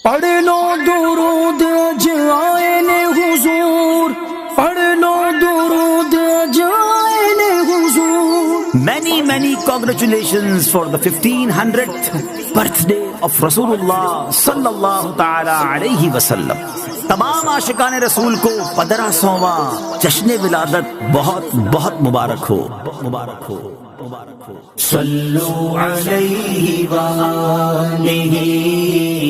پڑھ لو درود اجائن حضور، پڑھ لو درود اجائن حضور. Many congratulations for the 1500th birthday of Rasulullah sallallahu ta'ala alayhi wasallam. تمام عاشقان رسول کو 1500واں جشن ولادت بہت بہت مبارک ہو، مبارک ہو، مبارک ہو. صلو علیہ وآلہ،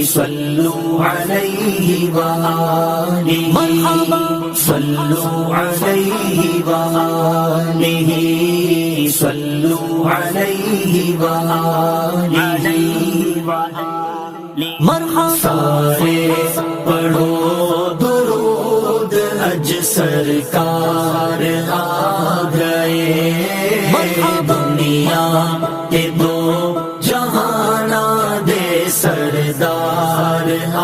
صلو علیہ وآلہ، مرحبا صلو علیہ وآلہ، صلو علیہ وآلہ، مرحبا. سارے پڑھو درود، اج سرکار آ گئے، دنیا کے دو جہانا دے سردار آ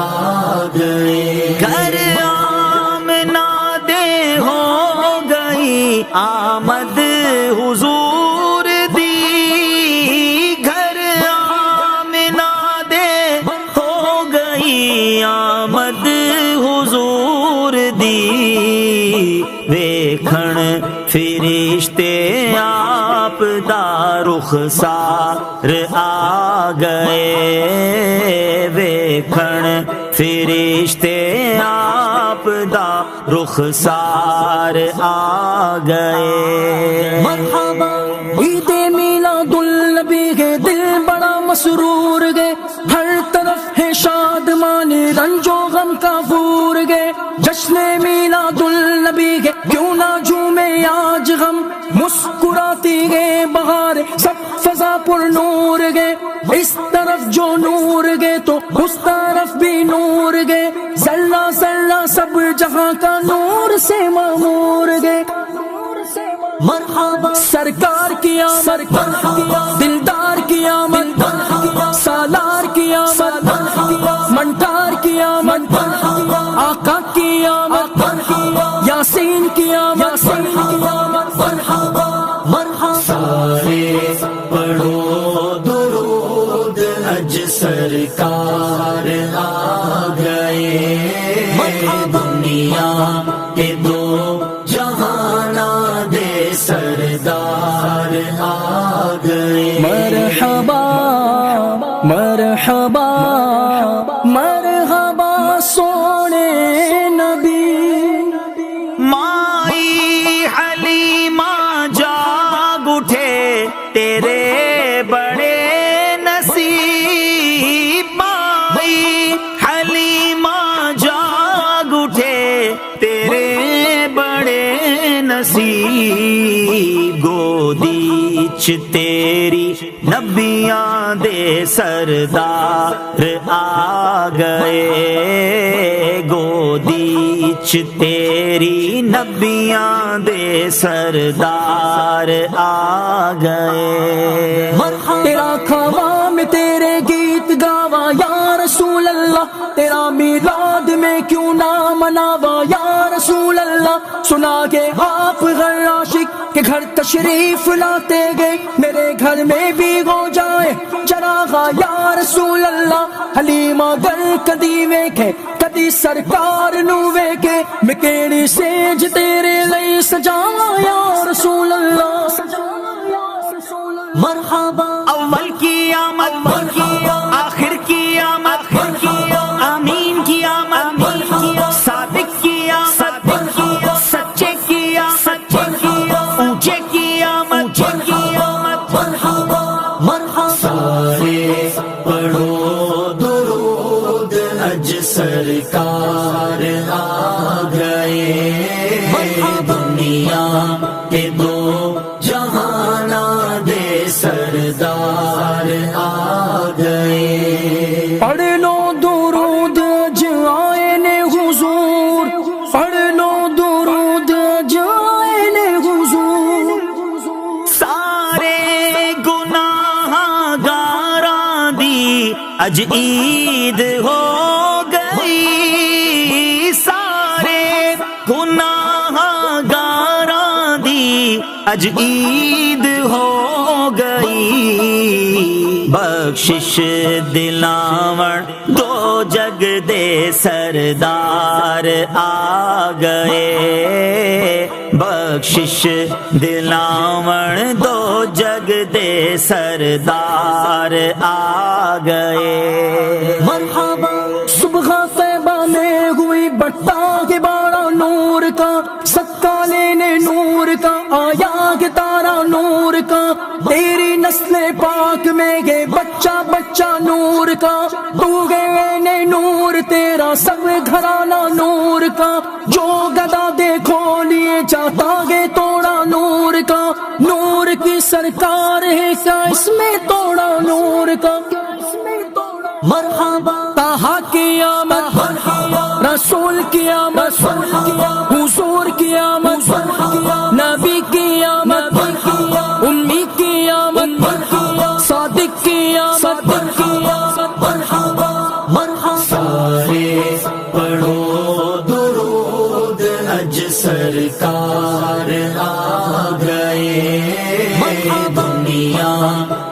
گئے. گھر آمنہ دے ہو گئی آمد حضور دی، گھر آمنہ دے ہو گئی آمد حضور دی. ویکھن فرشتے آپ دا رخسار آ گئے، ویکھن فرشتے آپ دا رخسار آ گئے. مرحبا عید میلاد النبی ہے، دل بڑا مسرور گئے، ہر طرف ہے شادمان رنج و غم کا پور گئے. جشن میلاد النبی ہے، کیوں نہ جھومے آج غم، مسکراتی گئے بہار سب فضا پر نور گئے. اس طرف جو نور گئے تو اس طرف بھی نور گئے، ذرہ ذرہ سب جہاں کا نور سے معمور گئے. مرحبا سرکار کی آمد، دلدار کی آمد، سالار کی آمد، منٹار کی آمد، آقا کی آمد، یاسین کی آمد. سارے پڑھو درود، اج سرکار آ گئے، دنیا کے دو جہانا دے سردار آ گئے. مرحبا مرحبا مرحبا سونے نبی. مائی حلیمہ جاگ اٹھے تیرے بڑے نصیب، مائی حلیمہ جاگ اٹھے تیرے بڑے نصیب. گودی چ تیری نبیاں دے سردار آ گئے، گودی چ تیری نبیاں دے سردار آ گئے. تیرا کھاوا میں تیرے گیت گاوا یا رسول اللہ، تیرا میلاد میں کیوں نہ مناوا یا رسول اللہ. سنا کہ آپ غیر عاشق کے گھر تشریف لاتے گئے، میرے گھر میں بھی ہو جائے چراغا یا رسول اللہ. حلیمہ گر کدی ویکھے کدی سرکار نو ویکھے، میں کیڑی سیج تیرے لئی سجاواں یا رسول اللہ. مرحبا اول کی آمد، آخر کی آمد، آمین کی آمد، صادق کی آمد، سچے کی آمد، اونچے کی آمد. سارے پڑھو درود، اج سرکار آ گئے، دنیا کے دو جہانا دے سردار آ گئے. پڑھ لو درود اجائن حضور، پڑھ لو درود اجائن حضور. سارے گناہ گاراں دی اج عید ہو گئی، سارے گناہ گاراں دی اج عید ہو گئی. بخشش دلاور دو جگ دے سردار آ گئے بخشش دلاور دو جگ دے سردار آ گئے مرحبا صبح طیبہ میں ہوئی بٹا کے بارہ نور کا صدقہ لینے نور کا آیا کہ تارا نور کا تیری نسل پاک میں گئے بچہ بچہ نور کا تو گئے نور تیرا سب گھرانہ نور کا جو گدا دیکھو لیے جاتا گے توڑا نور کا نور کی سرکار ہے کیا اس میں توڑا نور کا مرحبا طہا کی آمد رسول کی آمد حضور کی آمد نبی کی آمد امی کی آمد صادق کی آمد سارے پڑھو درود اج سرکار آ گئے دنیا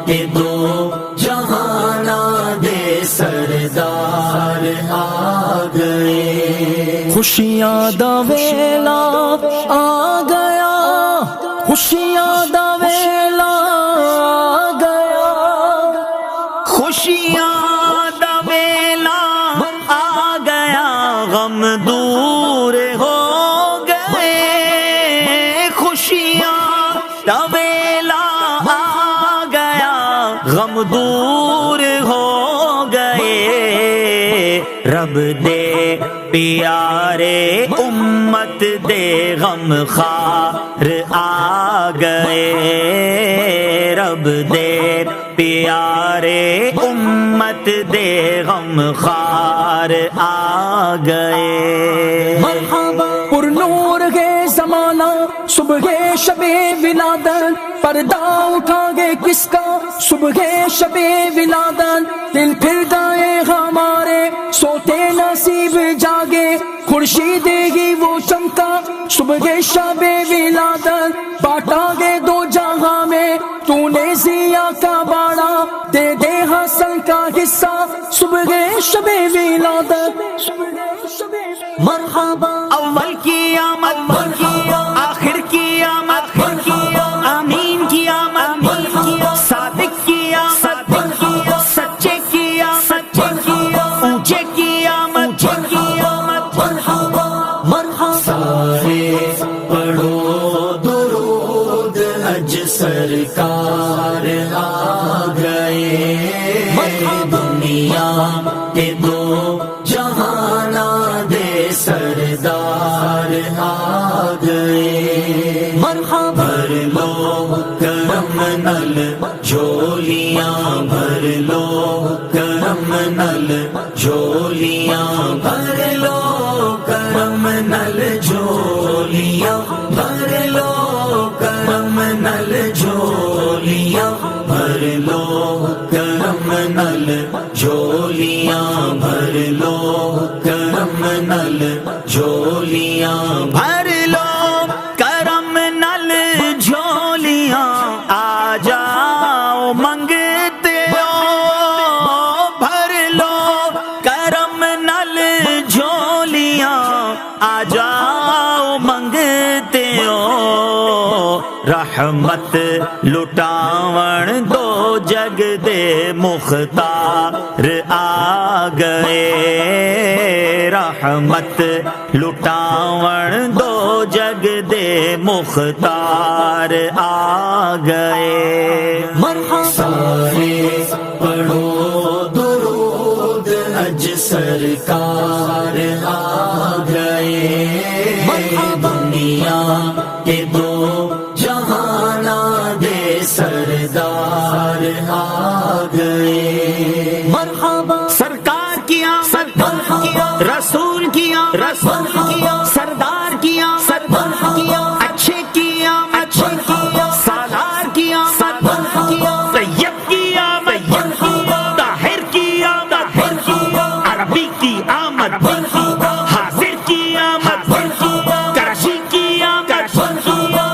کے دو جہانا دے سردار آ گئے خوشیاں دا ویلا آ گیا خوشیاں دا ویلا آ گیا خوشیاں دا ویلا آ گیا غم دور ہو گئے خوشیاں دا ویلا آ گیا غم دور ہو گئے رب دے پیارے امت دے غم خار آ گئے رب دے پیارے امت دے غم خار آ گئے مرحبا پر نور گئے زمانہ صبح شب ولادت پردہ اٹھا گے کس کا صبح شب ولادت دل پھر گئے ہمارے سوتے نصیب جاگے خورشید گی وہ چمکا صبح شب ولادت بانٹا گے دو جہاں میں تو نے ضیا کا باڑا دے دے حسن کا حصہ صبح شب ولادت مرحبا اول کی آمد آخر کی آمد آمین کی آمد صادق کی آمد سچے کی آمد اونچے کی آمد سارے پڑھو درود اج سرکار آ گئے دنیا کے دو جہانا دے سردار آ گئے مرحبا بھر لو کرم نل جھولیاں بھر لو کرم نل جھولیاں بھر لو کرم نل جھولیاں بھر لو کرم نل جھولیاں بھر لو کرم نل جھولیاں بھر لو کرم نل جھولیاں بھر لو کرم نل جھولیاں آ جاؤ منگتے ہو بھر لو کرم نل جھولیاں آ جاؤ منگتے ہو رحمت لٹاون دو جگ دے مختار آ گئے رحمت لٹاون دو جگ دے مختار آ گئے سارے پڑھو درود اج سرکار آ گئے دنیا کے دو جہانا دے سردار آ گئے مرحبا سرکار کی آمد رسول کی آمد سردار کی آمد اچھے کی آمد سالار کی آمد طیب کی آمد طاہر کی آمد عربی کی آمد حاضر کی آمد کرشی کی آمد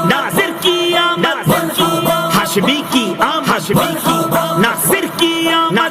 ناظر کی آمد ہاشمی کی آمد ناصر کی آمد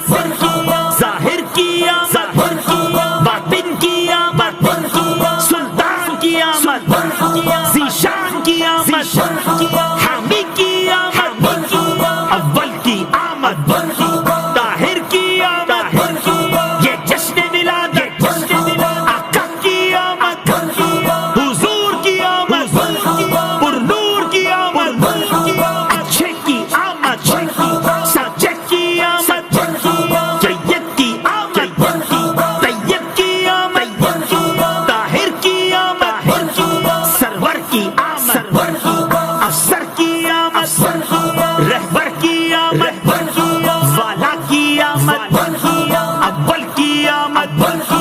آمد،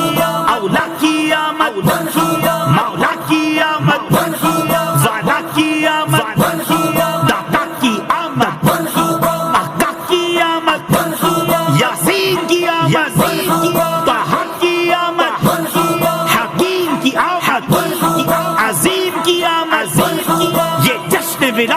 اولا کی آمد، مولا کی آمد، والا کی آمد، داتا کی آمد، آقا کی آمد، یاسین کی آمد، طہ کی آمد، حکیم کی آمد، عظیم کی آمد، یہ جشن ولادت